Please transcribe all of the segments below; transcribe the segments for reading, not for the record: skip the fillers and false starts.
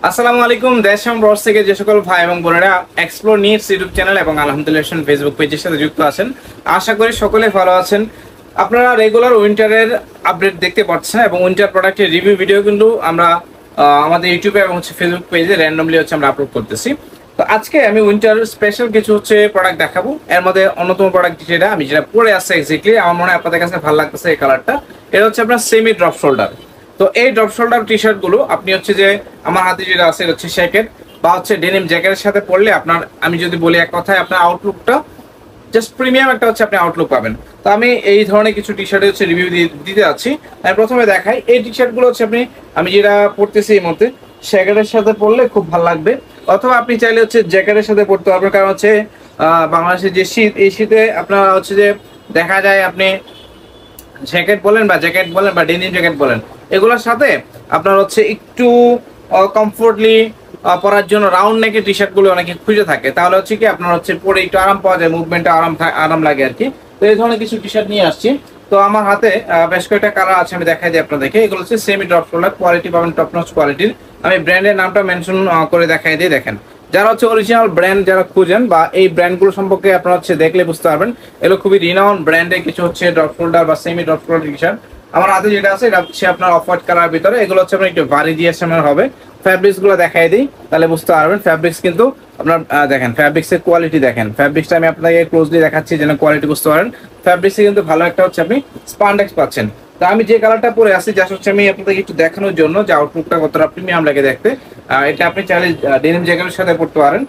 আসসালামু আলাইকুম। দেশ এবং প্রবাস থেকে যে সকল ভাই এবং বোনেরা এক্সপ্লোর নিডস ইউটিউব চ্যানেল এবং আলহামদুলিল্লাহ ফেসবুক পেজের সাথে যুক্ত আছেন, আশা করি সকলে ভালো আছেন। আপনারা রেগুলার উইন্টারের আপডেট দেখতে পাচ্ছেন এবং উইন্টার প্রোডাক্টের রিভিউ ভিডিও কিন্তু আমরা আমাদের ইউটিউবে এবং ফেসবুক পেজে র্যান্ডমলি আমরা আপলোড করতেছি। তো আজকে আমি উইন্টার স্পেশাল কিছু প্রোডাক্ট দেখাবো। এর মধ্যে অন্যতম প্রোডাক্ট যেটা আমি পরে আসছে এক্স্যাক্টলি আমার মনে হয় আপনাদের কাছে ভালো লাগতেছে এই কালারটা। এটা হচ্ছে আপনার সেমি ড্রপ শোল্ডার। তো এই ড্রপ শোল্ডার টি শার্ট গুলো আপনি যে আমার হাতে যেটা আছে এটা হচ্ছে জ্যাকেট বা ডেনিম জ্যাকেটের সাথে পরলে আপনার, আমি যদি বলি এক কথায়, আপনার আউটলুকটা জাস্ট প্রিমিয়াম একটা আপনি আউটলুক পাবেন। তো আমি এই ধরনের কিছু টি শার্টের রিভিউ দিতে যাচ্ছি। আমি প্রথমে দেখাই এই টি শার্ট গুলো আমি যেটা পরতেছি এই মুহূর্তে, জ্যাকেটের সাথে পরলে খুব ভালো লাগবে, অথবা আপনি চাইলে জ্যাকেটের সাথে পরতে পারবেন। কারণ বাংলাদেশের যে শীত, এই শীতে আপনার যে দেখা যায় আপনি জ্যাকেট বলেন বা ডেনিম জ্যাকেট বলেন, এগুলোর সাথে আপনার একটু কমফোর্টলি পরার জন্য রাউন্ড নেকের টি শার্ট গুলো অনেকে খুঁজে থাকে। তাহলে কি আপনার পরে একটু আরাম পাওয়া যায়, মুভমেন্টে আরাম লাগে আর কি। তো এই ধরনের কিছু টি শার্ট নিয়ে আসছি। তো আমার হাতে বেশ কয়েকটা কালার আছে, আমি দেখাই দিই আপনাদেরকে। এগুলো সেমি ড্রপ শোল্ডার, কোয়ালিটি পাবেন টপ নচ কোয়ালিটির। আমি ব্র্যান্ডের নামটা মেনশন করে দেখাই দিই। দেখেন, যারা অরিজিনাল ব্র্যান্ড যারা খুঁজেন বা এই ব্র্যান্ডগুলো সম্পর্কে আপনারা দেখলে বুঝতে পারবেন, এগুলো খুবই রিনাউন্ড ব্র্যান্ডের কিছু ড্রপ শোল্ডার বা semi drop shoulder T shirt. আমার হাতে যেটা আছে এটা আপনার অফ হোয়াইট কালার ভিতরে। এগুলো আপনার একটু ভারী জিএসএম হবে। ফ্যাব্রিক্স গুলো দেখাই দিই, তাহলে বুঝতে পারবেন। ফ্যাব্রিক্স কিন্তু আপনার দেখেন, ফ্যাব্রিক্সের কোয়ালিটি দেখেন। ফ্যাব্রিক্সটা আমি আপনাকে ক্লোজলি দেখাচ্ছি যেন কোয়ালিটি বুঝতে পারেন। ফ্যাব্রিক্সে কিন্তু ভালো একটা আপনি স্পান্ডেক্স পাচ্ছেন। তা আমি যে কালারটা পরে আসছি জাস্ট আমি আপনাদেরকে একটু দেখানোর জন্য যে আউটলুকটা কতটা প্রিমিয়াম লাগে দেখতে। এটা আপনি চাইলে ডেনিম জ্যাকেটের সাথে পরতে পারেন।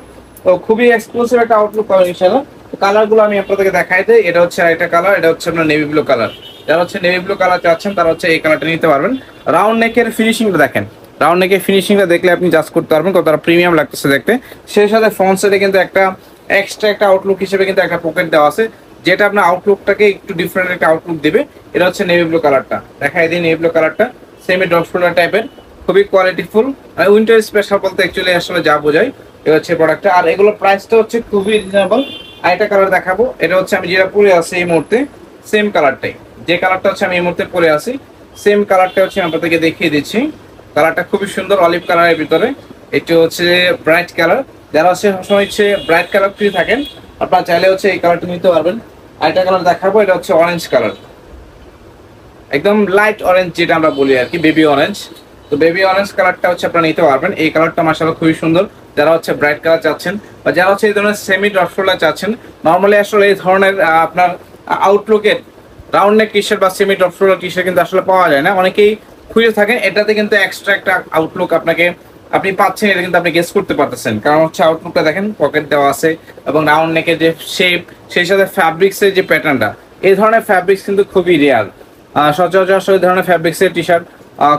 তো খুবই এক্সক্লুসিভ একটা আউটলুক পাবেন ইনশাআল্লাহ। কালার গুলো আমি আপনাদেরকে দেখাই দিই। এটা আরেকটা কালার, এটা আপনার নেভি ব্লু কালার। যারা নেভি ব্লু কালার চাচ্ছেন তারা এই কালারটা নিতে পারবেন। রাউন্ড নেকের ফিনিশিংটা দেখেন, রাউন্ড নেকের ফিনিশিংটা দেখলে আপনি জাজ করতে পারবেন কতটা প্রিমিয়াম লাগতেছে দেখতে। সেই সাথে ফ্রন্ট সাইডে কিন্তু একটা এক্সট্রা একটা আউটলুক হিসেবে কিন্তু একটা পকেট দেওয়া আছে, যেটা আপনার আউটলুকটাকে একটু ডিফারেন্ট একটা আউটলুক দিবে। এটা নেভি ব্লু কালারটা, দেখাই দিই। নেভি ব্লু কালারটা সেমি ড্রপ শোল্ডার টাইপের, খুবই কোয়ালিটিফুল। উইন্টার স্পেশাল বলতে অ্যাকচুয়ালি আসলে যা বোঝায় এটা প্রোডাক্টটা। আর এগুলোর প্রাইসটা খুবই রিজনেবল। আরেকটা কালার দেখাবো, এটা আমি যেটা পরে আছি এই মুহূর্তে, সেম কালারটাই। যে কালারটা আমি এই মুহূর্তে পরে আছি সেম কালারটা আপনাদেরকে দেখিয়ে দিচ্ছি। কালারটা খুবই সুন্দর, অলিভ কালারের ভিতরে। এটা ব্রাইট কালার। যারা সবসময় ব্রাইট কালার ফ্রি থাকেন, আপনারা চাইলে এই কালারটা নিতে পারবেন। আরেকটা কালার দেখাবো, এটা অরেঞ্জ কালার, একদম লাইট অরেঞ্জ যেটা আমরা বলি আর কি, বেবি অরেঞ্জ। তো বেবি অরেঞ্জ কালারটা আপনারা নিতে পারবেন। এই কালারটা মাশাআল্লাহ খুবই সুন্দর। যারা ব্রাইট কালার চাচ্ছেন বা যারা এই ধরনের সেমি ড্রপ শোল্ডার চাচ্ছেন, নর্মালি আসলে এই ধরনের আপনার আউটলুকের রাউন্ড নেক টি শার্ট বা semi drop shoulder T shirt কিন্তু আসলে পাওয়া যায় না, অনেকেই খুঁজে থাকেন। এটাতে কিন্তু এক্সট্রা একটা আউটলুক আপনি পাচ্ছেন, এটা কিন্তু আপনি গেস করতে পারতেছেন। কারণ আউটলুকটা দেখেন, পকেট দেওয়া আছে এবং রাউন্ড নেকের যে শেপ, সেই সাথে ফ্যাব্রিক্সের যে প্যাটার্নটা, এই ধরনের ফ্যাব্রিক্স কিন্তু খুবই রেয়ার। সচরাচর আসলে এই ধরনের ফ্যাব্রিক্সের টি শার্ট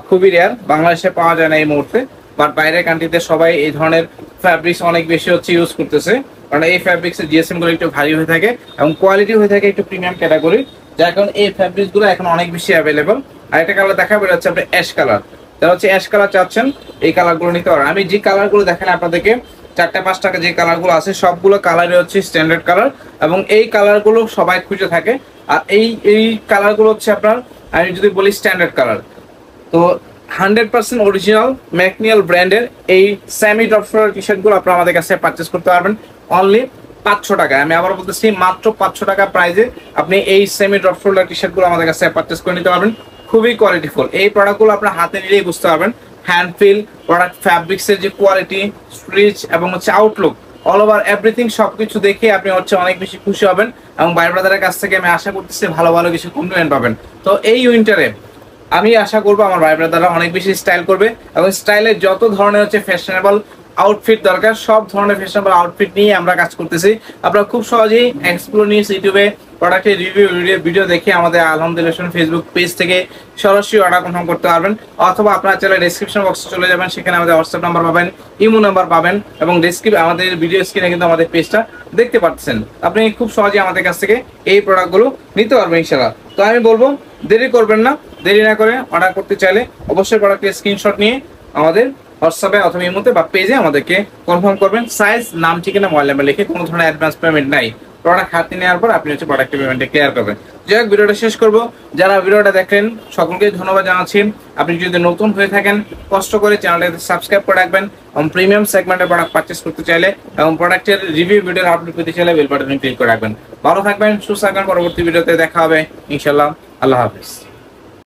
খুবই রেয়ার, বাংলাদেশে পাওয়া যায় না এই মুহূর্তে। বাট বাইরের কান্ট্রিতে সবাই এই ধরনের ফ্যাব্রিক্স অনেক বেশি ইউজ করতেছে, কারণ এই ফ্যাব্রিক্সের জিএসএম গুলো একটু ভারী হয়ে থাকে এবং কোয়ালিটি হয়ে থাকে একটু প্রিমিয়াম ক্যাটাগরি, যার কারণে এই ফ্যাব্রিক্স গুলো এখন অনেক বেশি অ্যাভেলেবল। আর একটা কালার দেখাবো, এটা আপনার অ্যাশ কালার। যারা অ্যাশ কালার চাচ্ছেন এই কালার গুলো নিতে পারেন। আমি যে কালার গুলো দেখেন আপনাদেরকে 4-5 টাকা যে কালার গুলো আছে, সবগুলো কালারই স্ট্যান্ডার্ড কালার এবং এই কালার গুলো সবাই খুঁজে থাকে। আর এই কালার গুলো আপনার, আমি যদি বলি স্ট্যান্ডার্ড কালার। তো 100% অরিজিনাল ম্যাকনিয়াল ব্র্যান্ডের এই semi drop shoulder T shirt গুলো আপনারা আমাদের কাছে পারচেস করতে পারবেন অনলি 500 টাকায়। আমি আবার বলতেছি, মাত্র 500 টাকা প্রাইজে আপনি এই semi drop shoulder T shirt গুলো আমাদের কাছে পারচেস করে নিতে পারবেন। খুবই কোয়ালিটিফুল। এই প্রোডাক্টগুলো আপনার হাতে নিলেই বুঝতে পারবেন হ্যান্ড ফিল, প্রোডাক্ট ফ্যাব্রিক্সের যে কোয়ালিটি, স্ট্রিচ এবং আউটলুক, অল ওভার এভরিথিং সবকিছু দেখে আপনি অনেক বেশি খুশি হবেন এবং ভাই ব্রাদারের কাছ থেকে আমি আশা করতেছি ভালো ভালো কিছু কমপ্লিমেন্ট পাবেন। তো এই উইন্টারে আমি আশা করবো আমার ভাই ব্রাদাররা অনেক বেশি স্টাইল করবে এবং স্টাইলের যত ধরনের ফ্যাশনেবল আউটফিট দরকার, সব ধরনের ফ্যাশনেবল আউটফিট নিয়ে আমরা কাজ করতেছি। আপনারা খুব সহজেই এক্সপ্লোর নিউজ ইউটিউবে প্রোডাক্টের রিভিউ ভিডিও দেখে আমাদের আলহামদুলিল্লাহ ফেসবুক পেজ থেকে সরাসরি অর্ডার কনফার্ম করতে পারবেন, অথবা আপনারা চাইলে ডেসক্রিপশন বক্সে চলে যাবেন, সেখানে আমাদের হোয়াটসঅ্যাপ নাম্বার পাবেন, ইমো নাম্বার পাবেন এবং আমাদের ভিডিও স্ক্রিনে কিন্তু আমাদের পেজটা দেখতে পাচ্ছেন। আপনি খুব সহজেই আমাদের কাছ থেকে এই প্রোডাক্টগুলো নিতে পারবেন ইনশাআল্লাহ। তো আমি বলবো দেরি করবেন না, দেরি না করে অর্ডার করতে চাইলে অবশ্যই প্রোডাক্টের স্ক্রিনশট নিয়ে আমাদের হোয়াটসঅ্যাপে অথবা ইমোতে বা পেজে আমাদেরকে কনফার্ম করবেন। সাইজ, নাম, ঠিকানা, মোবাইল নাম্বার লিখে, কোনো ধরনের অ্যাডভান্স পেমেন্ট নাই। প্রোডাক্ট হাতে নেওয়ার পর আপনি প্রোডাক্টের পেমেন্টে ক্লিয়ার করবেন। যাই হোক, ভিডিওটা শেষ করব। যারা ভিডিওটা দেখলেন সকলকে ধন্যবাদ জানাচ্ছি। আপনি যদি নতুন হয়ে থাকেন কষ্ট করে চ্যানেলটাকে সাবস্ক্রাইব করে রাখবেন এবং প্রিমিয়াম সেগমেন্টের প্রোডাক্ট পারচেস করতে চাইলে এবং প্রোডাক্টের রিভিউ ভিডিওর আপলোড পেতে চাইলে বেল বাটনে ক্লিক করে রাখবেন। ভালো থাকবেন, সুস্থ থাকবেন। পরবর্তী ভিডিওতে দেখা হবে ইনশাআল্লাহ। আল্লাহ হাফেজ।